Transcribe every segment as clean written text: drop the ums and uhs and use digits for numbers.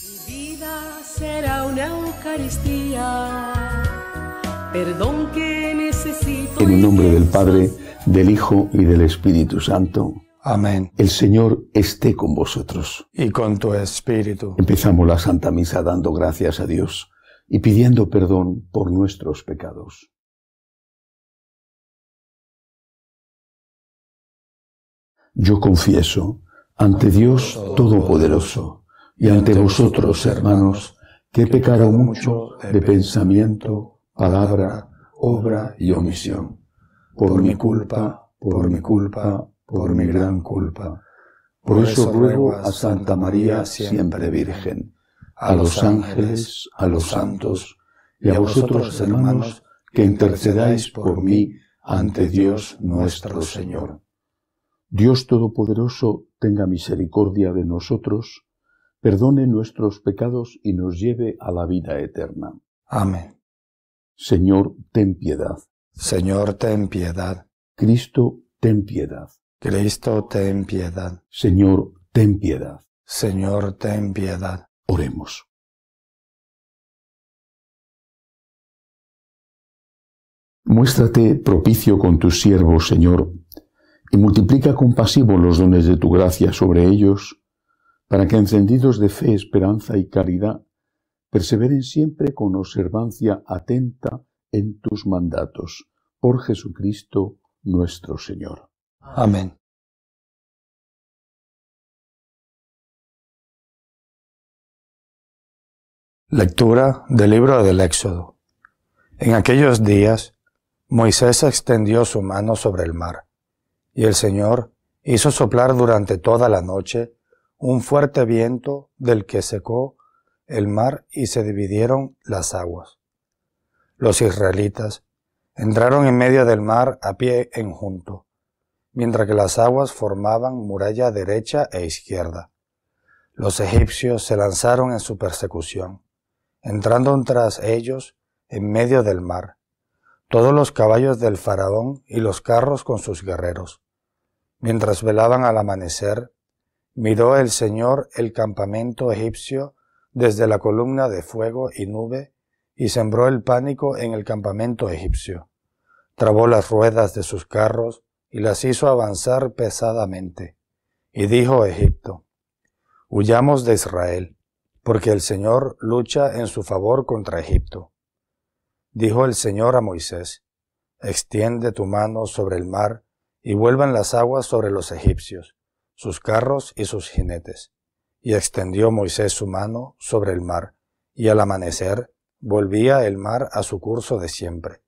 Mi vida será una Eucaristía, perdón que necesito. En el nombre del Padre, del Hijo y del Espíritu Santo. Amén. El Señor esté con vosotros. Y con tu espíritu. Empezamos la Santa Misa dando gracias a Dios y pidiendo perdón por nuestros pecados. Yo confieso ante Dios Todopoderoso y ante vosotros, hermanos, que he pecado mucho de pensamiento, palabra, obra y omisión. Por mi culpa, por mi gran culpa. Por eso ruego a Santa María, siempre Virgen, a los ángeles, a los santos y a vosotros, hermanos, que intercedáis por mí ante Dios nuestro Señor. Dios Todopoderoso tenga misericordia de nosotros, perdone nuestros pecados y nos lleve a la vida eterna. Amén. Señor, ten piedad. Señor, ten piedad. Cristo, ten piedad. Cristo, ten piedad. Señor, ten piedad. Señor, ten piedad. Oremos. Muéstrate propicio con tus siervos, Señor, y multiplica compasivo los dones de tu gracia sobre ellos, para que encendidos de fe, esperanza y caridad, perseveren siempre con observancia atenta en tus mandatos. Por Jesucristo nuestro Señor. Amén. Lectura del libro del Éxodo. En aquellos días, Moisés extendió su mano sobre el mar, y el Señor hizo soplar durante toda la noche un fuerte viento del que secó el mar y se dividieron las aguas. Los israelitas entraron en medio del mar a pie enjunto, mientras que las aguas formaban muralla derecha e izquierda. Los egipcios se lanzaron en su persecución, entrando tras ellos en medio del mar, todos los caballos del faraón y los carros con sus guerreros. Mientras velaban al amanecer, miró el Señor el campamento egipcio desde la columna de fuego y nube y sembró el pánico en el campamento egipcio. Trabó las ruedas de sus carros y las hizo avanzar pesadamente. Y dijo Egipto: huyamos de Israel, porque el Señor lucha en su favor contra Egipto. Dijo el Señor a Moisés: extiende tu mano sobre el mar y vuelvan las aguas sobre los egipcios, sus carros y sus jinetes. Y extendió Moisés su mano sobre el mar, y al amanecer volvía el mar a su curso de siempre.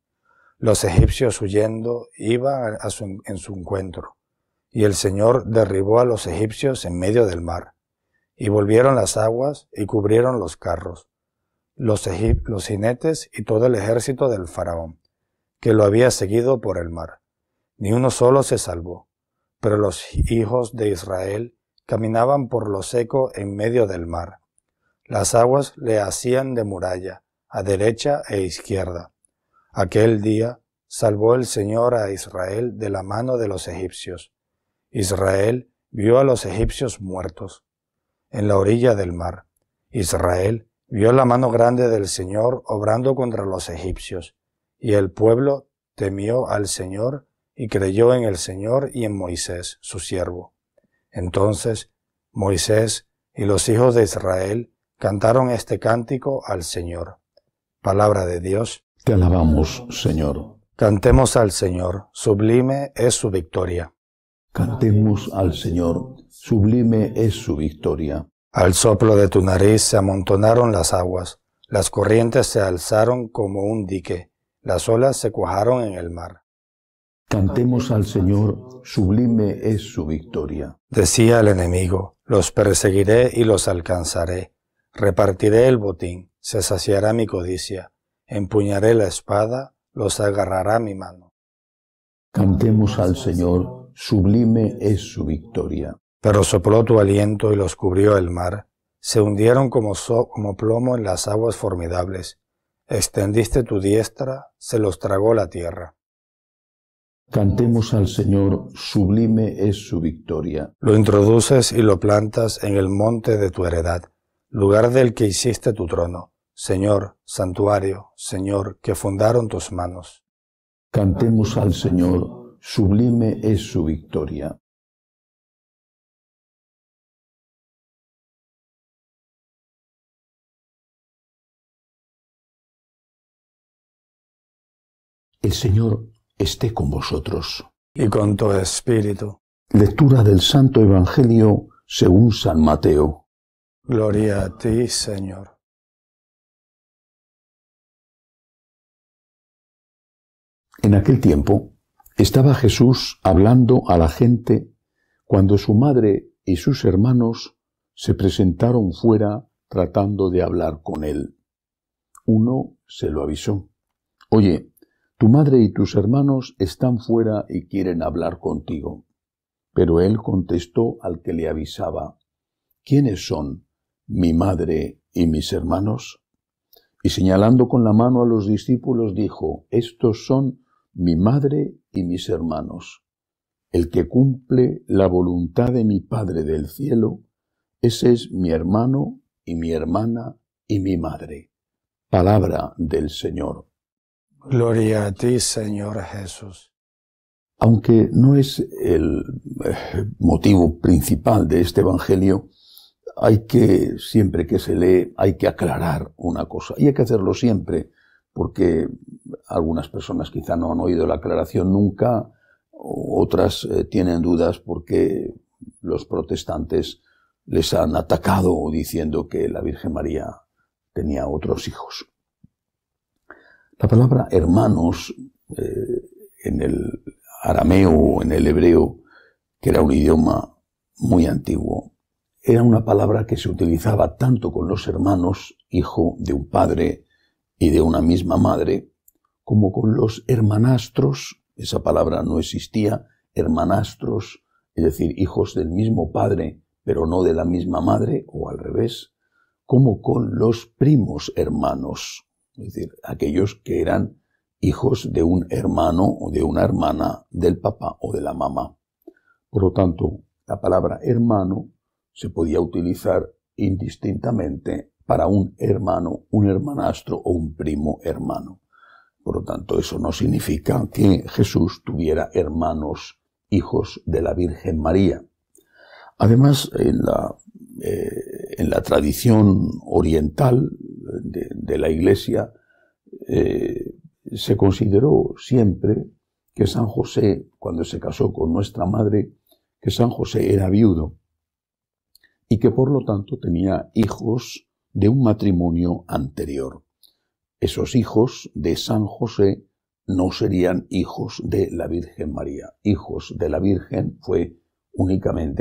Los egipcios huyendo iban en su encuentro, y el Señor derribó a los egipcios en medio del mar. Y volvieron las aguas y cubrieron los carros, los jinetes y todo el ejército del faraón, que lo había seguido por el mar. Ni uno solo se salvó, pero los hijos de Israel caminaban por lo seco en medio del mar. Las aguas le hacían de muralla, a derecha e izquierda. Aquel día salvó el Señor a Israel de la mano de los egipcios. Israel vio a los egipcios muertos en la orilla del mar. Israel vio la mano grande del Señor obrando contra los egipcios, y el pueblo temió al Señor y creyó en el Señor y en Moisés, su siervo. Entonces Moisés y los hijos de Israel cantaron este cántico al Señor. Palabra de Dios. Te alabamos, Señor. Cantemos al Señor, sublime es su victoria. Cantemos al Señor, sublime es su victoria. Al soplo de tu nariz se amontonaron las aguas, las corrientes se alzaron como un dique, las olas se cuajaron en el mar. Cantemos al Señor, sublime es su victoria. Decía el enemigo: los perseguiré y los alcanzaré. Repartiré el botín, se saciará mi codicia. Empuñaré la espada, los agarrará mi mano. Cantemos al Señor, sublime es su victoria. Pero sopló tu aliento y los cubrió el mar. Se hundieron como plomo en las aguas formidables. Extendiste tu diestra, se los tragó la tierra. Cantemos al Señor, sublime es su victoria. Lo introduces y lo plantas en el monte de tu heredad. lugar del que hiciste tu trono, Señor, santuario, Señor, que fundaron tus manos. Cantemos al Señor, sublime es su victoria. El Señor esté con vosotros. Y con tu espíritu. Lectura del Santo Evangelio según San Mateo. Gloria a ti, Señor. En aquel tiempo estaba Jesús hablando a la gente cuando su madre y sus hermanos se presentaron fuera tratando de hablar con él. Uno se lo avisó. Oye, tu madre y tus hermanos están fuera y quieren hablar contigo. Pero él contestó al que le avisaba, ¿quiénes son mi madre y mis hermanos? Y señalando con la mano a los discípulos dijo, estos son mi madre y mis hermanos. El que cumple la voluntad de mi Padre del cielo, ese es mi hermano y mi hermana y mi madre. Palabra del Señor. Gloria a ti, Señor Jesús. Aunque no es el motivo principal de este Evangelio, hay que, siempre que se lee, hay que aclarar una cosa. Y hay que hacerlo siempre, porque algunas personas quizá no han oído la aclaración nunca, otras tienen dudas porque los protestantes les han atacado diciendo que la Virgen María tenía otros hijos. La palabra hermanos en el arameo o en el hebreo, que era un idioma muy antiguo, era una palabra que se utilizaba tanto con los hermanos, hijo de un padre y de una misma madre, como con los hermanastros, esa palabra no existía, hermanastros, es decir, hijos del mismo padre, pero no de la misma madre, o al revés, como con los primos hermanos, es decir, aquellos que eran hijos de un hermano o de una hermana del papá o de la mamá. Por lo tanto, la palabra hermano se podía utilizar indistintamente para un hermano, un hermanastro o un primo hermano. Por lo tanto, eso no significa que Jesús tuviera hermanos, hijos de la Virgen María. Además, en la tradición oriental de la Iglesia, se consideró siempre que San José, cuando se casó con nuestra madre, que San José era viudo y que por lo tanto tenía hijos de un matrimonio anterior. Esos hijos de San José no serían hijos de la Virgen María. Hijos de la Virgen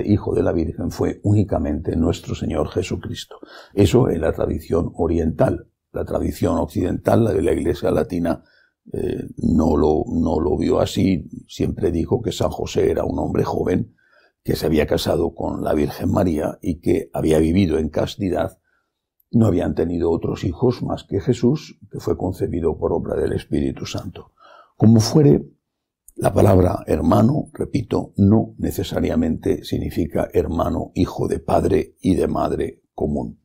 hijo de la Virgen fue únicamente nuestro Señor Jesucristo. Eso en la tradición oriental. La tradición occidental, la de la Iglesia latina, no lo vio así. Siempre dijo que San José era un hombre joven que se había casado con la Virgen María y que había vivido en castidad. No habían tenido otros hijos más que Jesús, que fue concebido por obra del Espíritu Santo. Como fuere, la palabra hermano, repito, no necesariamente significa hermano, hijo de padre y de madre común.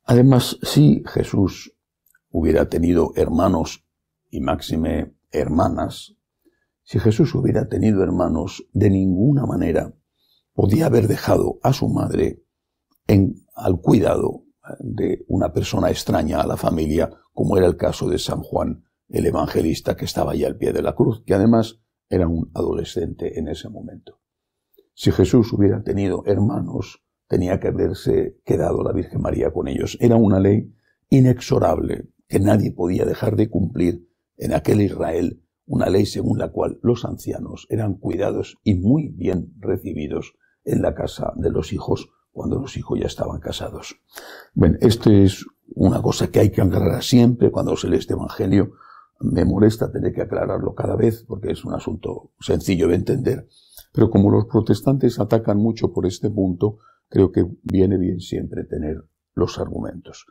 Además, si Jesús hubiera tenido hermanos y máxime hermanas, si Jesús hubiera tenido hermanos, de ninguna manera podía haber dejado a su madre al cuidado de una persona extraña a la familia, como era el caso de San Juan, el evangelista, que estaba allí al pie de la cruz, que además era un adolescente en ese momento. Si Jesús hubiera tenido hermanos, tenía que haberse quedado la Virgen María con ellos. Era una ley inexorable que nadie podía dejar de cumplir en aquel Israel, una ley según la cual los ancianos eran cuidados y muy bien recibidos en la casa de los hijos cuando los hijos ya estaban casados. Bueno, esto es una cosa que hay que aclarar siempre cuando se lee este Evangelio. Me molesta tener que aclararlo cada vez porque es un asunto sencillo de entender. Pero como los protestantes atacan mucho por este punto, creo que viene bien siempre tener los argumentos.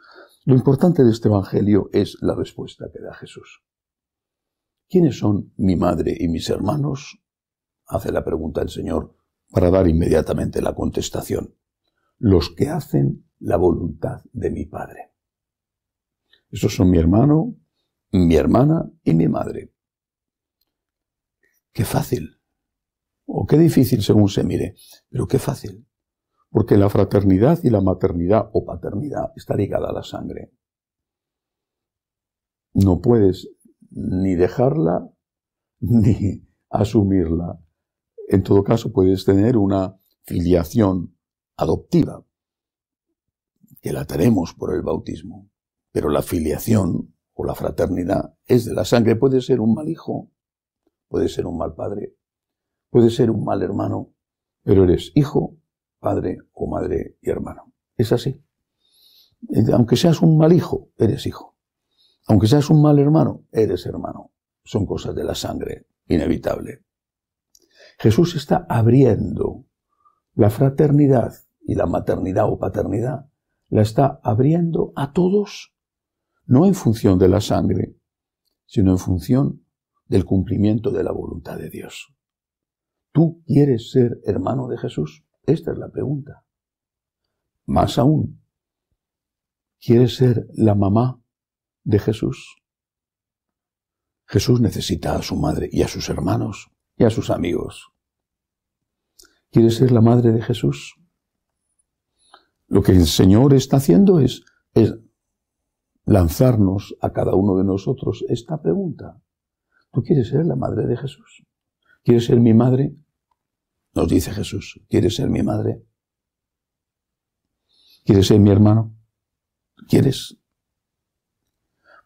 Lo importante de este Evangelio es la respuesta que da Jesús. ¿Quiénes son mi madre y mis hermanos? Hace la pregunta el Señor para dar inmediatamente la contestación. Los que hacen la voluntad de mi Padre. Estos son mi hermano, mi hermana y mi madre. Qué fácil, o qué difícil según se mire, pero qué fácil, porque la fraternidad y la maternidad o paternidad está ligada a la sangre. No puedes ni dejarla ni asumirla. En todo caso, puedes tener una filiación adoptiva, que la tenemos por el bautismo, pero la filiación o la fraternidad es de la sangre. Puede ser un mal hijo, puede ser un mal padre, puede ser un mal hermano, pero eres hijo, padre o madre y hermano. Es así. Aunque seas un mal hijo, eres hijo. Aunque seas un mal hermano, eres hermano. Son cosas de la sangre, inevitable. Jesús está abriendo la fraternidad y la maternidad o paternidad, la está abriendo a todos, no en función de la sangre, sino en función del cumplimiento de la voluntad de Dios. ¿Tú quieres ser hermano de Jesús? Esta es la pregunta. Más aún, ¿quieres ser la mamá de Jesús? Jesús necesita a su madre y a sus hermanos y a sus amigos. ¿Quieres ser la madre de Jesús? Lo que el Señor está haciendo es lanzarnos a cada uno de nosotros esta pregunta. ¿Tú quieres ser la madre de Jesús? ¿Quieres ser mi madre? Nos dice Jesús, ¿quieres ser mi madre? ¿Quieres ser mi hermano? ¿Quieres?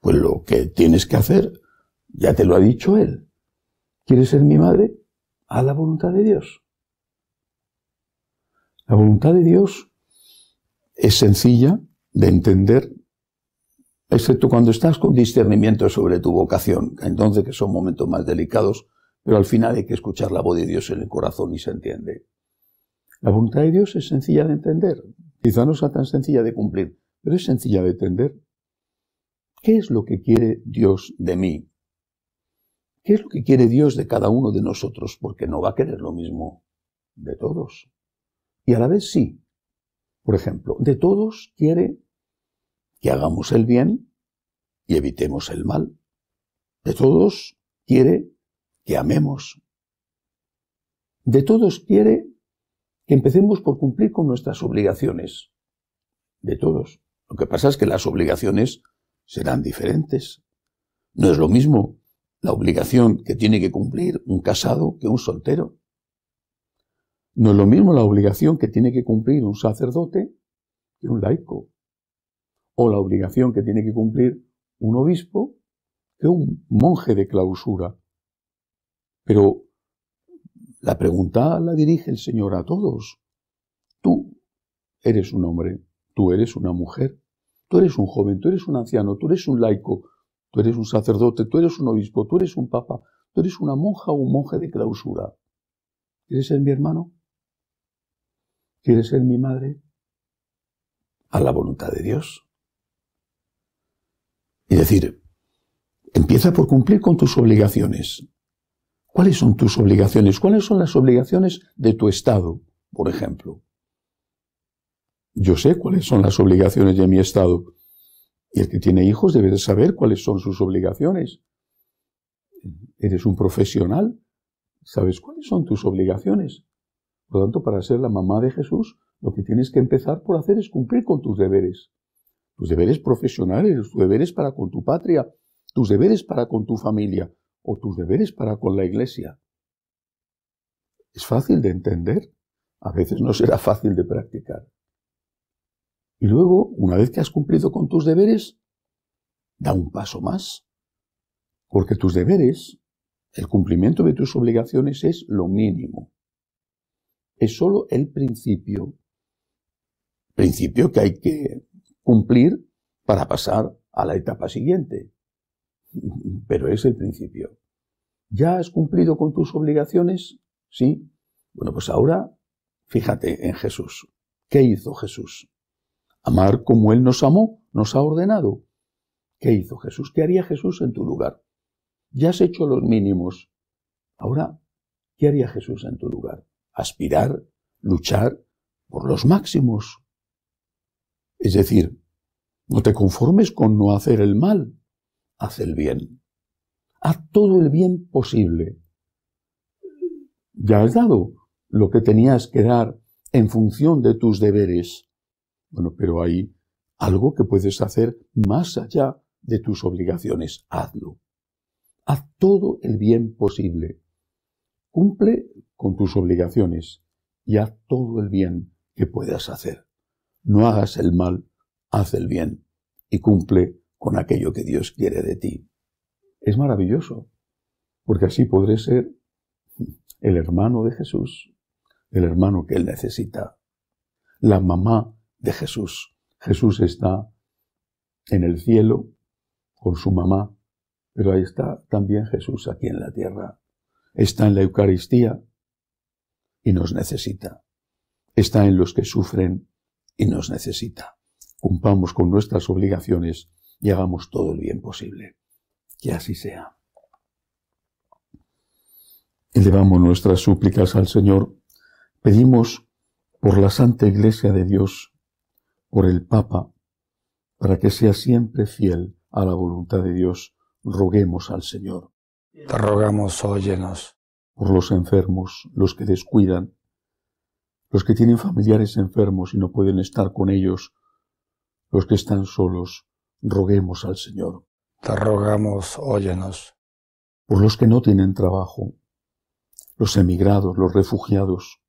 Pues lo que tienes que hacer, ya te lo ha dicho Él. ¿Quieres ser mi madre? Haz la voluntad de Dios. La voluntad de Dios es sencilla de entender, excepto cuando estás con discernimiento sobre tu vocación, entonces que son momentos más delicados, pero al final hay que escuchar la voz de Dios en el corazón y se entiende. La voluntad de Dios es sencilla de entender, quizá no sea tan sencilla de cumplir, pero es sencilla de entender. ¿Qué es lo que quiere Dios de mí? ¿Qué es lo que quiere Dios de cada uno de nosotros? Porque no va a querer lo mismo de todos. Y a la vez sí. Por ejemplo, de todos quiere que hagamos el bien y evitemos el mal. De todos quiere que amemos. De todos quiere que empecemos por cumplir con nuestras obligaciones. De todos. Lo que pasa es que las obligaciones serán diferentes. No es lo mismo la obligación que tiene que cumplir un casado que un soltero. No es lo mismo la obligación que tiene que cumplir un sacerdote que un laico. O la obligación que tiene que cumplir un obispo que un monje de clausura. Pero la pregunta la dirige el Señor a todos. Tú eres un hombre, tú eres una mujer, tú eres un joven, tú eres un anciano, tú eres un laico, tú eres un sacerdote, tú eres un obispo, tú eres un papa, tú eres una monja o un monje de clausura. ¿Quieres ser mi hermano? ¿Quieres ser mi madre? A la voluntad de Dios. Y decir, empieza por cumplir con tus obligaciones. ¿Cuáles son tus obligaciones? ¿Cuáles son las obligaciones de tu Estado, por ejemplo? Yo sé cuáles son las obligaciones de mi Estado. Y el que tiene hijos debe de saber cuáles son sus obligaciones. Eres un profesional, ¿sabes cuáles son tus obligaciones? Por lo tanto, para ser la mamá de Jesús, lo que tienes que empezar por hacer es cumplir con tus deberes. Tus deberes profesionales, tus deberes para con tu patria, tus deberes para con tu familia o tus deberes para con la Iglesia. Es fácil de entender, a veces no será fácil de practicar. Y luego, una vez que has cumplido con tus deberes, da un paso más. Porque tus deberes, el cumplimiento de tus obligaciones es lo mínimo. Es solo el principio. Principio que hay que cumplir para pasar a la etapa siguiente. Pero es el principio. ¿Ya has cumplido con tus obligaciones? Sí. Bueno, pues ahora, fíjate en Jesús. ¿Qué hizo Jesús? Amar como Él nos amó, nos ha ordenado. ¿Qué hizo Jesús? ¿Qué haría Jesús en tu lugar? Ya has hecho los mínimos. Ahora, ¿qué haría Jesús en tu lugar? Aspirar, luchar por los máximos. Es decir, no te conformes con no hacer el mal, haz el bien. Haz todo el bien posible. Ya has dado lo que tenías que dar en función de tus deberes. Bueno, pero hay algo que puedes hacer más allá de tus obligaciones. Hazlo. Haz todo el bien posible. Cumple con tus obligaciones y haz todo el bien que puedas hacer. No hagas el mal, haz el bien y cumple con aquello que Dios quiere de ti. Es maravilloso, porque así podré ser el hermano de Jesús, el hermano que Él necesita, la mamá de Jesús. Jesús está en el cielo con su mamá, pero ahí está también Jesús aquí en la tierra. Está en la Eucaristía y nos necesita. Está en los que sufren y nos necesita. Cumplamos con nuestras obligaciones y hagamos todo el bien posible. Que así sea. Elevamos nuestras súplicas al Señor. Pedimos por la Santa Iglesia de Dios, por el Papa, para que sea siempre fiel a la voluntad de Dios. Roguemos al Señor. Te rogamos, óyenos. Por los enfermos, los que descuidan, los que tienen familiares enfermos y no pueden estar con ellos, los que están solos, roguemos al Señor. Te rogamos, óyenos. Por los que no tienen trabajo, los emigrados, los refugiados,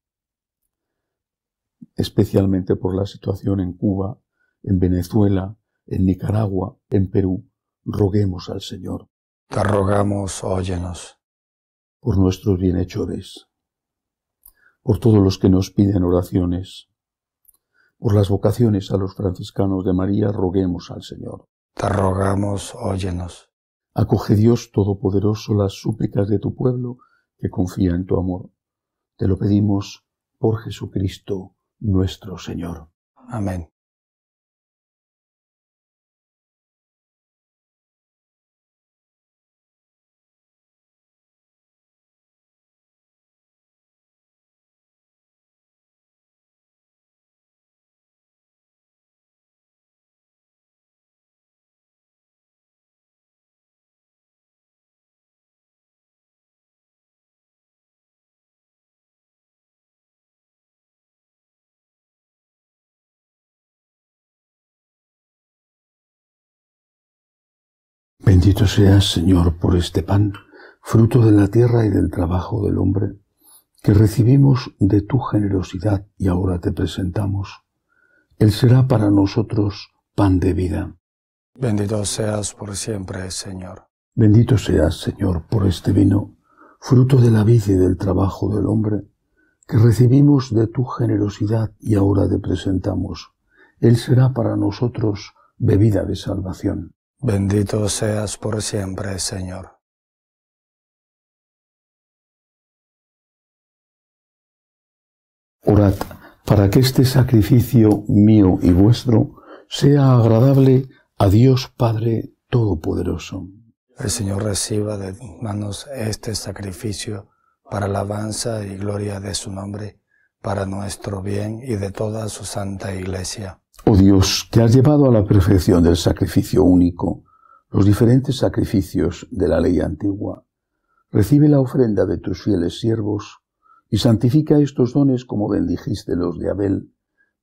especialmente por la situación en Cuba, en Venezuela, en Nicaragua, en Perú, roguemos al Señor. Te rogamos, óyenos. Por nuestros bienhechores, por todos los que nos piden oraciones, por las vocaciones a los franciscanos de María, roguemos al Señor. Te rogamos, óyenos. Acoge Dios Todopoderoso las súplicas de tu pueblo que confía en tu amor. Te lo pedimos por Jesucristo nuestro Señor. Amén. Bendito seas, Señor, por este pan, fruto de la tierra y del trabajo del hombre, que recibimos de tu generosidad y ahora te presentamos. Él será para nosotros pan de vida. Bendito seas por siempre, Señor. Bendito seas, Señor, por este vino, fruto de la vid y del trabajo del hombre, que recibimos de tu generosidad y ahora te presentamos. Él será para nosotros bebida de salvación. Bendito seas por siempre, Señor. Orad para que este sacrificio mío y vuestro sea agradable a Dios Padre Todopoderoso. El Señor reciba de tus manos este sacrificio para alabanza y gloria de su nombre, para nuestro bien y de toda su santa Iglesia. Oh Dios, que has llevado a la perfección del sacrificio único los diferentes sacrificios de la ley antigua, recibe la ofrenda de tus fieles siervos y santifica estos dones como bendijiste los de Abel,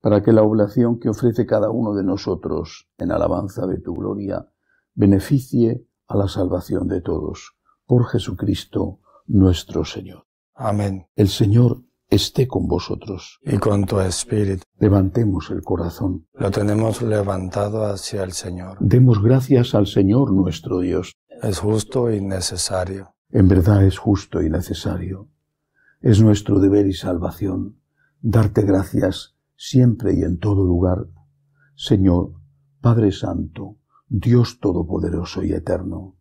para que la oblación que ofrece cada uno de nosotros en alabanza de tu gloria beneficie a la salvación de todos. Por Jesucristo nuestro Señor. Amén. El Señor esté con vosotros. Y con tu espíritu. Levantemos el corazón. Lo tenemos levantado hacia el Señor. Demos gracias al Señor nuestro Dios. Es justo y necesario. En verdad es justo y necesario. Es nuestro deber y salvación darte gracias siempre y en todo lugar, Señor, Padre Santo, Dios Todopoderoso y Eterno.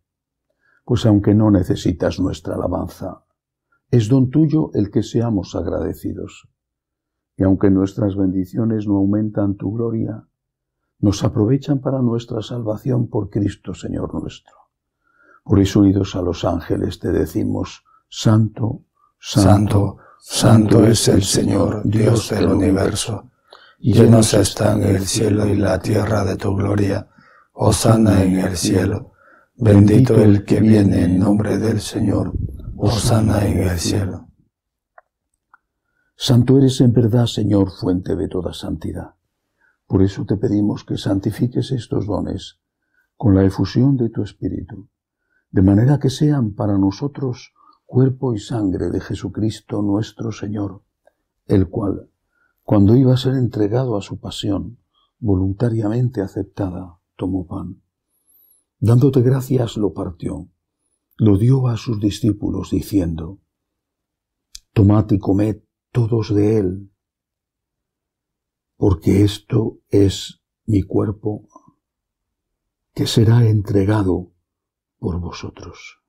Pues aunque no necesitas nuestra alabanza, es don tuyo el que seamos agradecidos. Y aunque nuestras bendiciones no aumentan tu gloria, nos aprovechan para nuestra salvación por Cristo Señor nuestro. Por eso, unidos a los ángeles, te decimos, Santo, Santo, Santo es el Señor, Dios del universo. Llenos están el cielo y la tierra de tu gloria. Hosana en el cielo. Bendito el que viene en nombre del Señor. Hosana en el cielo. Santo eres en verdad, Señor, fuente de toda santidad. Por eso te pedimos que santifiques estos dones con la efusión de tu Espíritu, de manera que sean para nosotros cuerpo y sangre de Jesucristo nuestro Señor, el cual, cuando iba a ser entregado a su pasión, voluntariamente aceptada, tomó pan. Dándote gracias, lo partió, lo dio a sus discípulos, diciendo: Tomad y comed todos de él, porque esto es mi cuerpo, que será entregado por vosotros.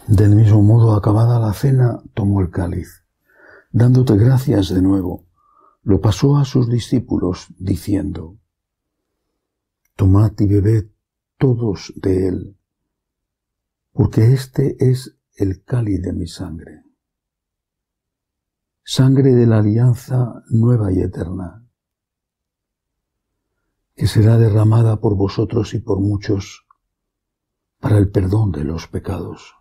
Del mismo modo, acabada la cena, tomó el cáliz. Dándote gracias de nuevo, lo pasó a sus discípulos, diciendo: Tomad y bebed todos de él, porque este es el cáliz de mi sangre, sangre de la alianza nueva y eterna, que será derramada por vosotros y por muchos para el perdón de los pecados.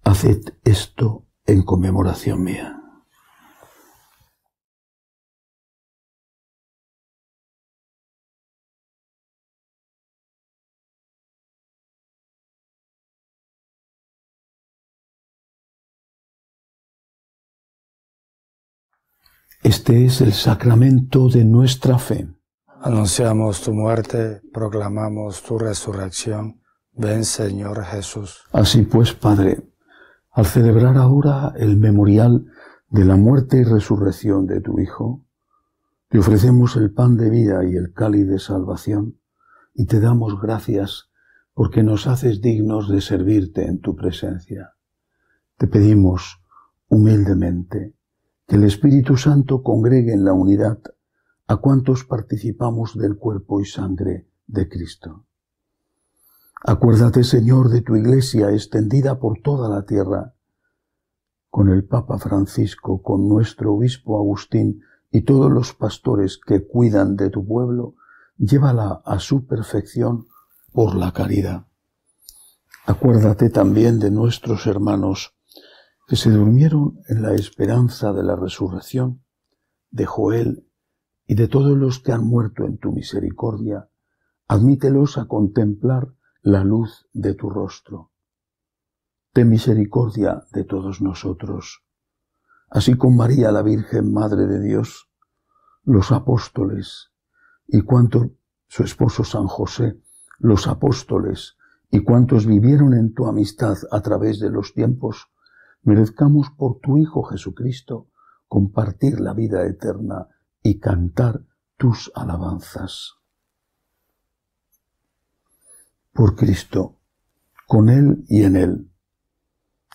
Haced esto en conmemoración mía. Este es el sacramento de nuestra fe. Anunciamos tu muerte, proclamamos tu resurrección. Ven, Señor Jesús. Así pues, Padre, al celebrar ahora el memorial de la muerte y resurrección de tu Hijo, te ofrecemos el pan de vida y el cáliz de salvación, y te damos gracias porque nos haces dignos de servirte en tu presencia. Te pedimos humildemente que el Espíritu Santo congregue en la unidad a cuantos participamos del cuerpo y sangre de Cristo. Acuérdate, Señor, de tu Iglesia extendida por toda la tierra, con el Papa Francisco, con nuestro Obispo Agustín y todos los pastores que cuidan de tu pueblo, llévala a su perfección por la caridad. Acuérdate también de nuestros hermanos que se durmieron en la esperanza de la resurrección, de Joel y de todos los que han muerto en tu misericordia. Admítelos a contemplar la luz de tu rostro. Ten misericordia de todos nosotros, así con María la Virgen Madre de Dios, los apóstoles y cuantos, su esposo San José, los apóstoles y cuantos vivieron en tu amistad a través de los tiempos, merezcamos por tu Hijo Jesucristo compartir la vida eterna y cantar tus alabanzas. Por Cristo, con Él y en Él,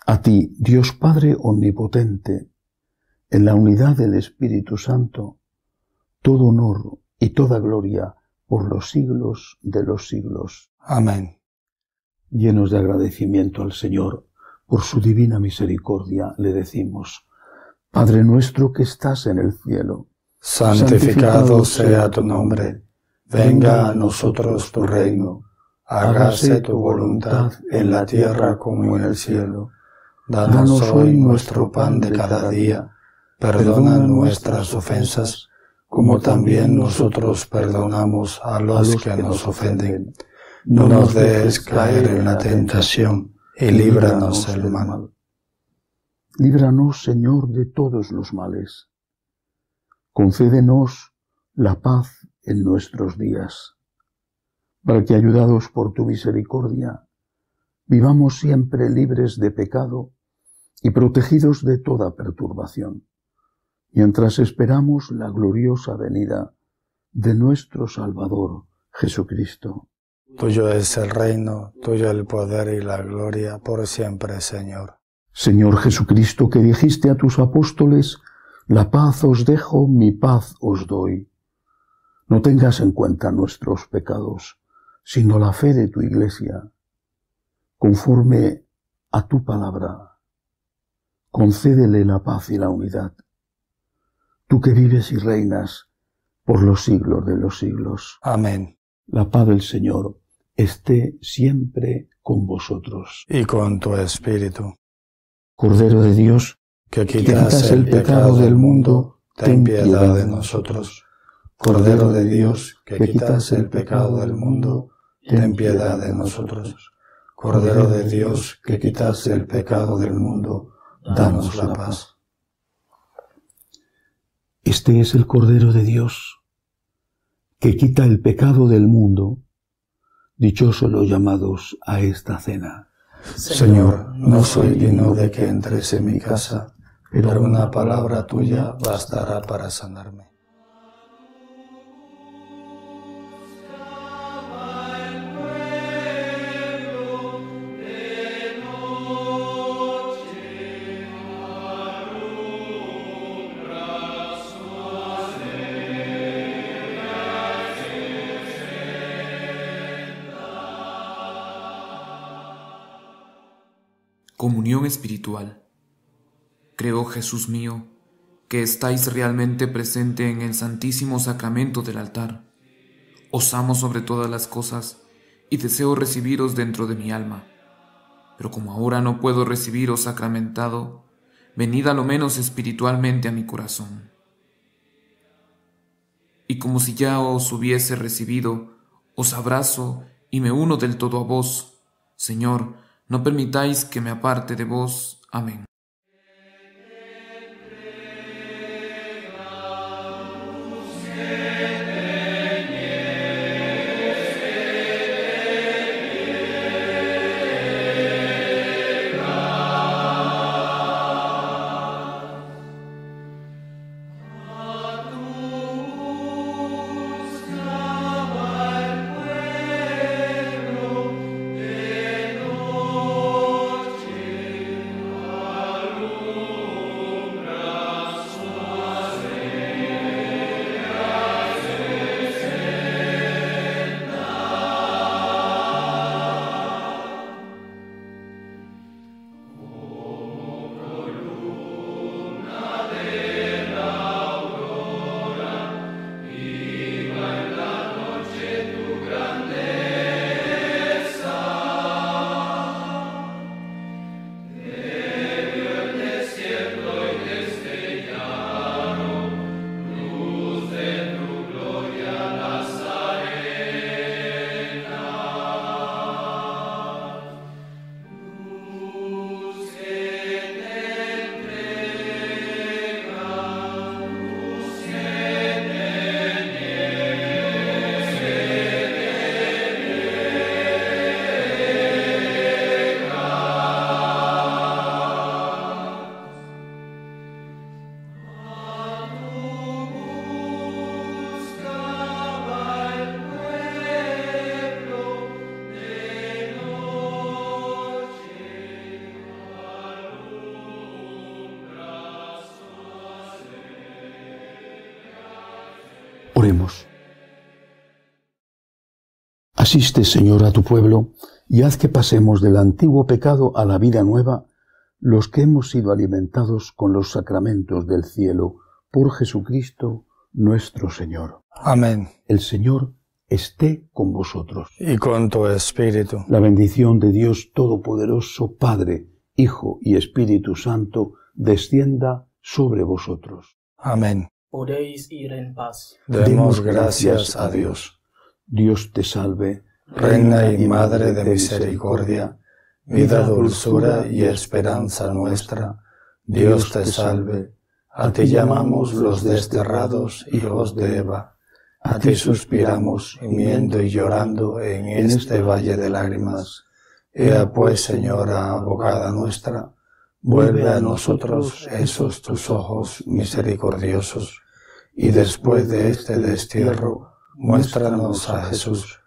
a ti, Dios Padre omnipotente, en la unidad del Espíritu Santo, todo honor y toda gloria por los siglos de los siglos. Amén. Llenos de agradecimiento al Señor por su divina misericordia, le decimos: Padre nuestro que estás en el cielo, santificado sea tu nombre. Venga a nosotros tu reino. Hágase tu voluntad en la tierra como en el cielo. Danos hoy nuestro pan de cada día. Perdona nuestras ofensas, como también nosotros perdonamos a los que nos ofenden. No nos dejes caer en la tentación, y líbranos del mal. Líbranos, Señor, de todos los males. Concédenos la paz en nuestros días, para que, ayudados por tu misericordia, vivamos siempre libres de pecado y protegidos de toda perturbación, mientras esperamos la gloriosa venida de nuestro Salvador Jesucristo. Tuyo es el reino, tuyo el poder y la gloria por siempre, Señor. Señor Jesucristo, que dijiste a tus apóstoles, la paz os dejo, mi paz os doy. No tengas en cuenta nuestros pecados, sino la fe de tu Iglesia. Conforme a tu palabra, concédele la paz y la unidad. Tú que vives y reinas por los siglos de los siglos. Amén. La paz del Señor esté siempre con vosotros. Y con tu espíritu. Cordero de Dios, que quitas el pecado del mundo, ten piedad de nosotros. Cordero de Dios, que quitas el pecado del mundo, ten piedad de nosotros. Cordero de Dios, que quitas el pecado del mundo, danos la paz. Este es el Cordero de Dios, que quita el pecado del mundo. Dichosos los llamados a esta cena. Señor, no soy digno de que entres en mi casa, pero una palabra tuya bastará para sanarme. Comunión espiritual. Creo, Jesús mío, que estáis realmente presente en el Santísimo Sacramento del altar. Os amo sobre todas las cosas y deseo recibiros dentro de mi alma. Pero como ahora no puedo recibiros sacramentado, venid a lo menos espiritualmente a mi corazón. Y como si ya os hubiese recibido, os abrazo y me uno del todo a vos. Señor, no permitáis que me aparte de vos. Amén. Oremos. Asiste, Señor, a tu pueblo y haz que pasemos del antiguo pecado a la vida nueva, los que hemos sido alimentados con los sacramentos del cielo, por Jesucristo nuestro Señor. Amén. El Señor esté con vosotros. Y con tu espíritu. La bendición de Dios Todopoderoso, Padre, Hijo y Espíritu Santo, descienda sobre vosotros. Amén. Podéis ir en paz. Demos gracias a Dios. Dios te salve, Reina y Madre de misericordia, vida, dulzura y esperanza nuestra. Dios te salve. A ti llamamos los desterrados hijos de Eva. A ti suspiramos, gimiendo y llorando en este valle de lágrimas. Ea pues, Señora abogada nuestra, vuelve a nosotros esos tus ojos misericordiosos, y después de este destierro, muéstranos a Jesús,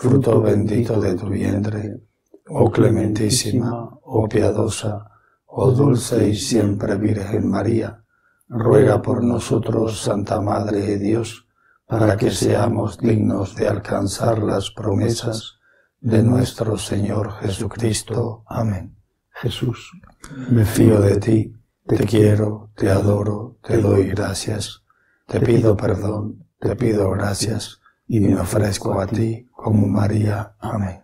fruto bendito de tu vientre. Oh clementísima, oh piadosa, oh dulce y siempre Virgen María, ruega por nosotros, Santa Madre de Dios, para que seamos dignos de alcanzar las promesas de nuestro Señor Jesucristo. Amén. Jesús, Me fío de ti, te quiero, te adoro, te doy gracias, te pido perdón, te pido gracias, y me ofrezco a ti como María. Amén.